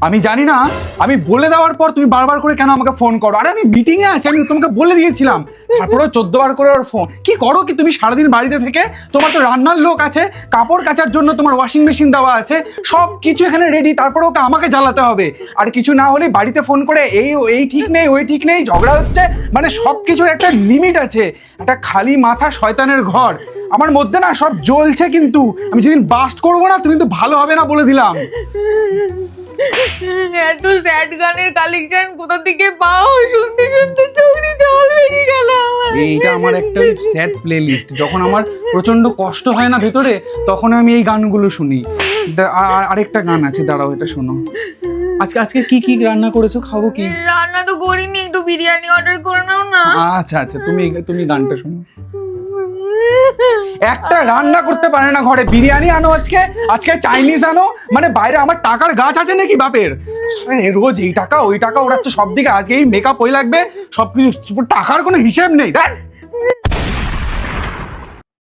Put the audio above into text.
আমি জানি না, আমি বলে দেওয়ার পর তুমি বারবার করে কেন আমাকে ফোন করো? আরে আমি মিটিংয়ে আছি, আমি তোমাকে বলে দিয়েছিলাম, তারপরেও 14 বার করে ওর ফোন। কি করো কি তুমি সারাদিন বাড়িতে থেকে? তোমার তো রান্নার লোক আছে, কাপড় কাচার জন্য তোমার ওয়াশিং মেশিন দেওয়া আছে, সব কিছু এখানে রেডি, তারপরে ওকে আমাকে জ্বালাতে হবে। আর কিছু না হলে বাড়িতে ফোন করে এই ঠিক নেই, ওই ঠিক নেই, ঝগড়া হচ্ছে। মানে সব কিছুর একটা লিমিট আছে। একটা খালি মাথা শয়তানের ঘর। আমার মধ্যে না সব জ্বলছে, কিন্তু আমি যেদিন বাস্ট করবো না, তুমি কিন্তু ভালো হবে না বলে দিলাম। এত স্যাড গানের কালেকশন কোথা থেকে পাও? শুনতে শুনতে চোখ দিয়ে জল বেরিয়ে গেল আমার। এইটা আমার একটা স্যাড প্লে লিস্ট। যখন আমার প্রচন্ড কষ্ট হয় না ভেতরে, তখন আমি এই গানগুলো শুনি। আরেকটা গান আছে, দাঁড়াও এটা শোনো। আজকে কি কি রান্না করেছো, খাবো কি? রান্না তো করিনি, একটু বিরিয়ানি অর্ডার করে নাও না। আচ্ছা আচ্ছা, তুমি গানটা শোনো। একটা রান্না করতে পারে না ঘরে, বিরিয়ানি আনো আজকে চাইনিজ আনো। মানে বাইরে আমার টাকার গাছ আছে নাকি বাপের? রোজ এই টাকা ওই টাকা ওড়াচ্ছে সব দিকে। আজকে এই মেকআপ ওই লাগবে, সবকিছু, টাকার কোনো হিসেব নেই। দেখ